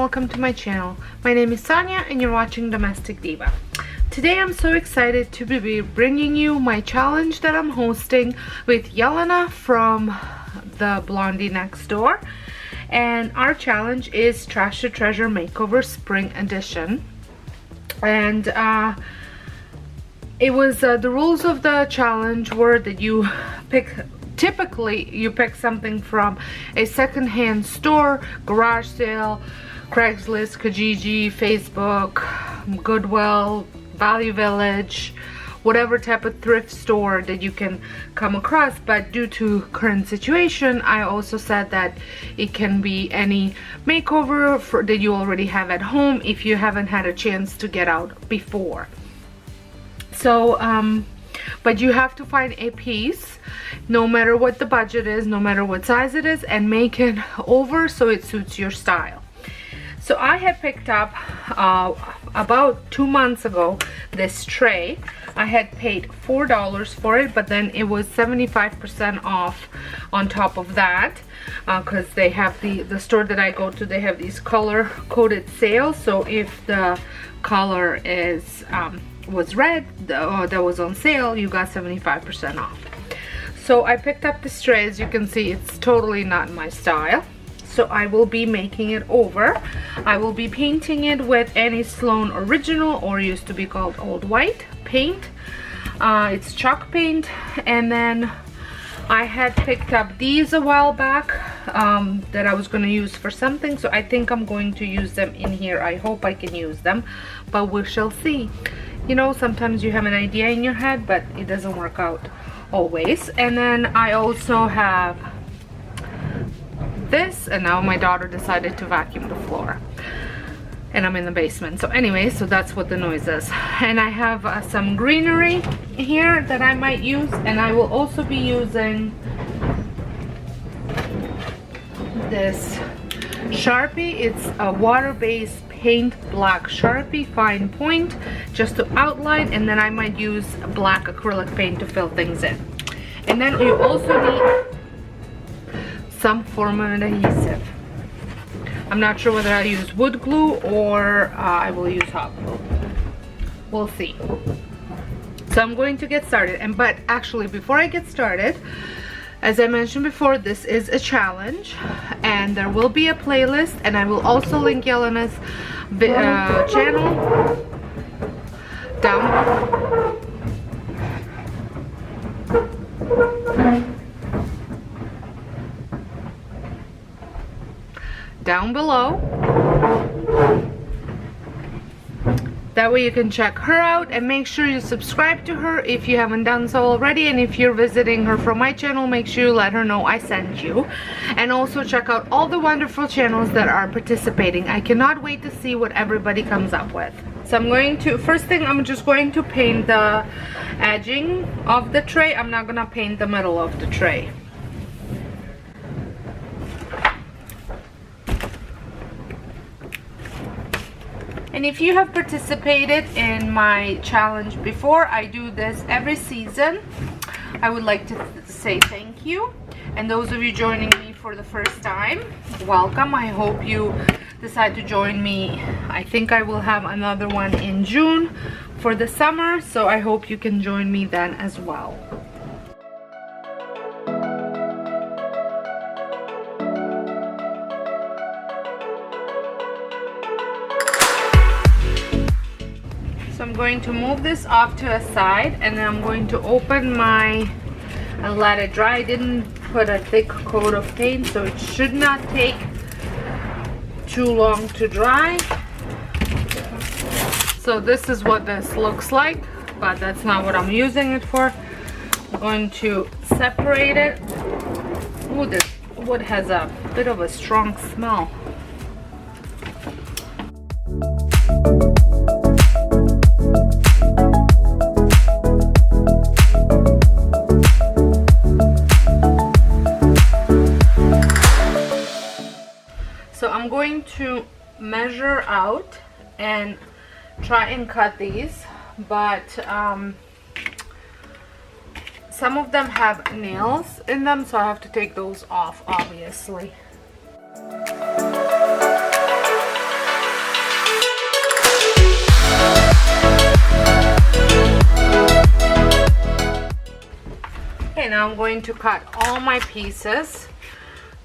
welcome to my channel. My name is Sonja and you're watching Domestic Diva. Today I'm so excited to be bringing you my challenge that I'm hosting with Yelena from the Blondie Next Door. And our challenge is Trash to Treasure Makeover Spring Edition. And it was the rules of the challenge were that you typically you pick something from a secondhand store, garage sale, Craigslist, Kijiji, Facebook, Goodwill, Value Village, whatever type of thrift store that you can come across. But due to current situation, I also said that it can be any makeover that you already have at home if you haven't had a chance to get out before. So but you have to find a piece, no matter what the budget is, no matter what size it is, and make it over so it suits your style. So I had picked up about 2 months ago this tray. I had paid $4 for it, but then it was 75% off on top of that, because they have the store that I go to, they have these color coded sales. So if the color is was red, that was on sale, you got 75% off. So I picked up this tray. As you can see, it's totally not my style. So I will be making it over. I will be painting it with any Sloan Original, or used to be called Old White paint. It's chalk paint. And then I had picked up these a while back that I was going to use for something. So I think I'm going to use them in here. I hope I can use them, but we shall see. You know, sometimes you have an idea in your head, but it doesn't work out always. And then I also have this, and now my daughter decided to vacuum the floor and I'm in the basement. So anyway, so that's what the noise is. And I have some greenery here that I might use, and I will also be using this Sharpie. It's a water-based paint, black Sharpie fine point, just to outline, and then I might use black acrylic paint to fill things in. And then you also need some form of an adhesive. I'm not sure whether I use wood glue or I will use hot glue. We'll see. So I'm going to get started. But actually, before I get started, as I mentioned before, this is a challenge and there will be a playlist, and I will also link Yelena's channel down below. That way you can check her out, and make sure you subscribe to her if you haven't done so already. And if you're visiting her from my channel, make sure you let her know I sent you. And also check out all the wonderful channels that are participating. I cannot wait to see what everybody comes up with. So I'm going to, first thing, I'm just going to paint the edging of the tray. I'm not gonna paint the middle of the tray. And if you have participated in my challenge before, I do this every season. I would like to say thank you. And those of you joining me for the first time, welcome. I hope you decide to join me. I think I will have another one in June for the summer, so I hope you can join me then as well. I'm going to move this off to a side, and then I'm going to open my and let it dry. I didn't put a thick coat of paint, so it should not take too long to dry. So this is what this looks like, but that's not what I'm using it for. I'm going to separate it. Ooh, this wood has a bit of a strong smell. So I'm going to measure out and try and cut these, but some of them have nails in them, so I have to take those off, obviously. now I'm going to cut all my pieces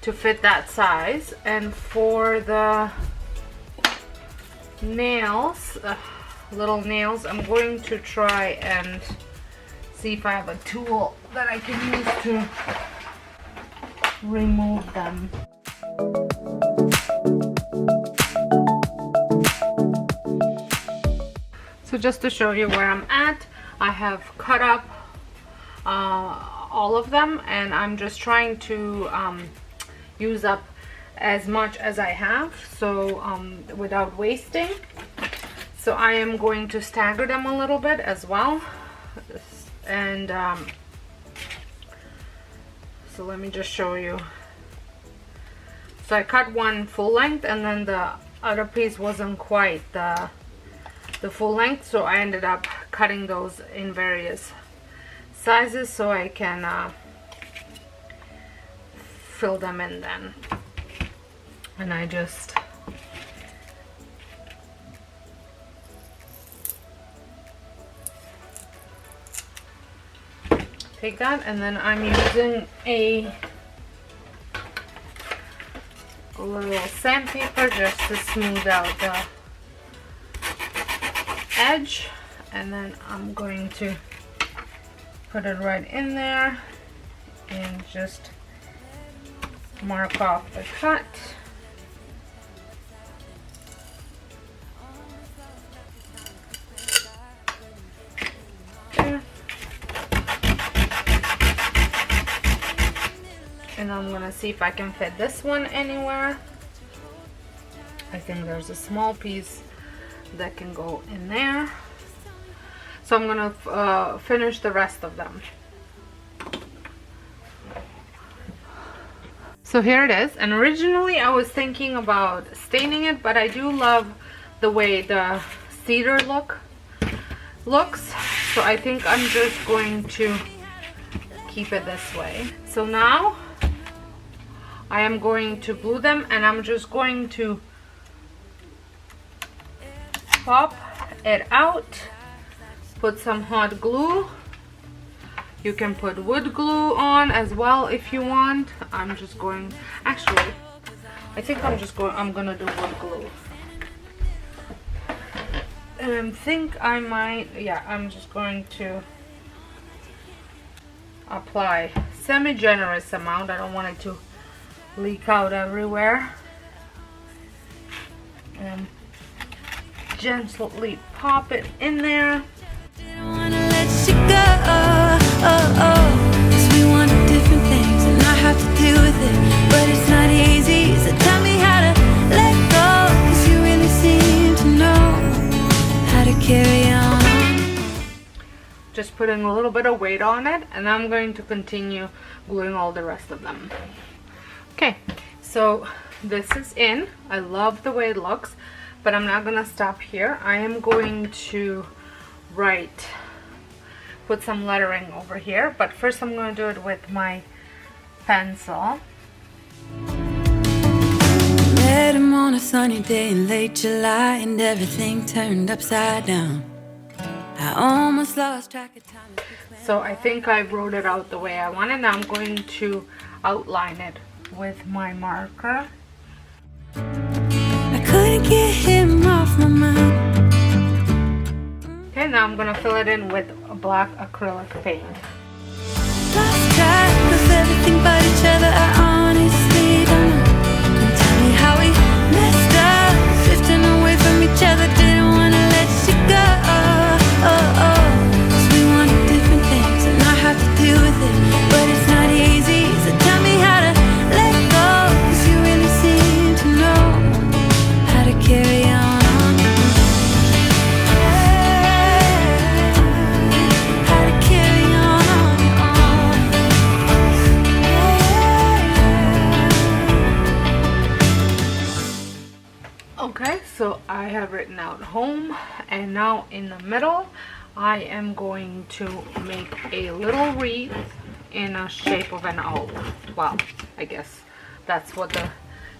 to fit that size. And for the nails, little nails, I'm going to try and see if I have a tool that I can use to remove them. So just to show you where I'm at, I have cut up all of them, and I'm just trying to use up as much as I have, so without wasting. So I am going to stagger them a little bit as well. And so let me just show you. So I cut one full length, and then the other piece wasn't quite the full length, so I ended up cutting those in various sizes so I can fill them in then. And I just take that, and then I'm using a little sandpaper just to smooth out the edge, and then I'm going to put it right in there and just mark off the cut. There. And I'm gonna see if I can fit this one anywhere. I think there's a small piece that can go in there, so I'm gonna finish the rest of them. So here it is, and originally I was thinking about staining it, but I do love the way the cedar looks, so I think I'm just going to keep it this way. So now I am going to glue them, and I'm just going to pop it out, put some hot glue. You can put wood glue on as well if you want. I'm just going, actually, I think I'm gonna do wood glue. And I think I might, yeah, I'm just going to apply semi-generous amount. I don't want it to leak out everywhere. And gently pop it in there. Didn't wanna let you go, cause we wanted different things and I have to deal with it, but it's not easy, so tell me how to let go, cause you really seem to know how to carry on. Just putting a little bit of weight on it, and I'm going to continue gluing all the rest of them. Okay, so this is in. I love the way it looks, but I'm not gonna stop here. I am going to put some lettering over here, but first I'm gonna do it with my pencil. Met him on a sunny day in late July, and everything turned upside down. I almost lost track of time. So I think I wrote it out the way I wanted. Now I'm going to outline it with my marker. I couldn't get him off my mind. Okay, now I'm gonna fill it in with a black acrylic paint. Lost track of everything but each other. I honestly don't know. Don't tell me how we messed up, drifting away from each other. Didn't wanna let you go, cause we wanted different things and I have to deal with it, but it's not easy, so tell me how to let go, cause you really seem to know how to carry on. Okay, so I have written out home, and now in the middle I am going to make a little wreath in a shape of an O. Well, I guess that's what the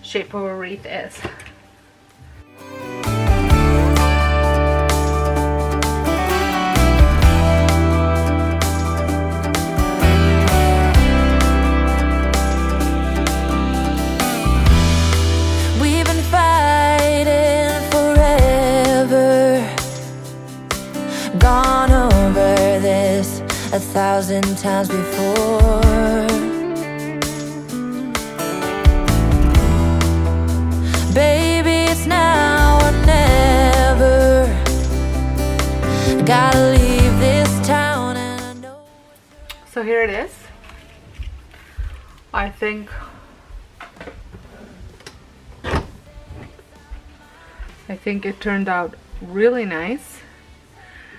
shape of a wreath is. 1,000 times before. Baby, it's now or never. Gotta leave this town and I know. So here it is. I think it turned out really nice,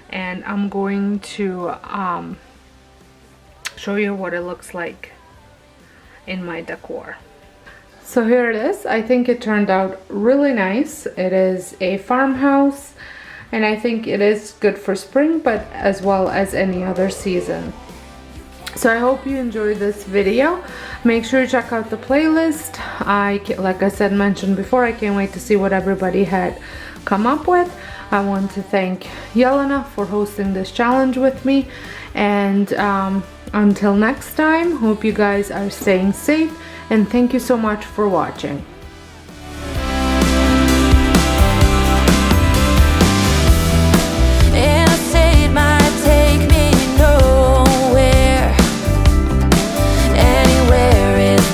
and I'm going to show you what it looks like in my decor. So here it is. I think it turned out really nice. It is a farmhouse, and I think it is good for spring, but as well as any other season. So I hope you enjoyed this video. Make sure you check out the playlist. Like I said, mentioned before, I can't wait to see what everybody had come up with. I want to thank Yelena for hosting this challenge with me. And until next time, hope you guys are staying safe. And thank you so much for watching.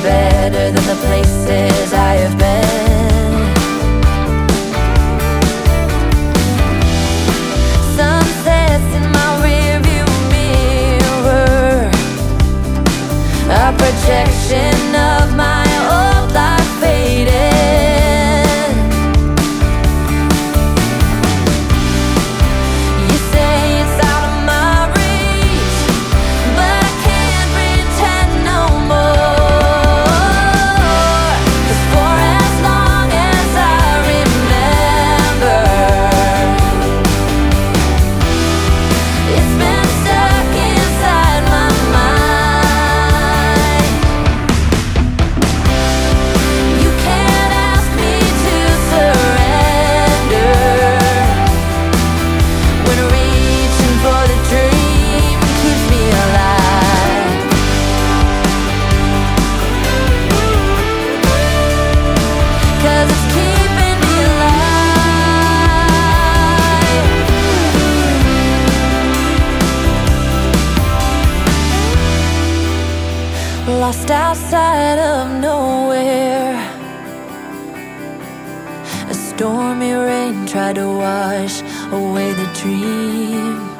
Better than the places I have been. Sunsets in my rearview mirror, a projection of my old life faded. You say it's out of my reach, but I can't pretend no more. Lost outside of nowhere, a stormy rain tried to wash away the dream.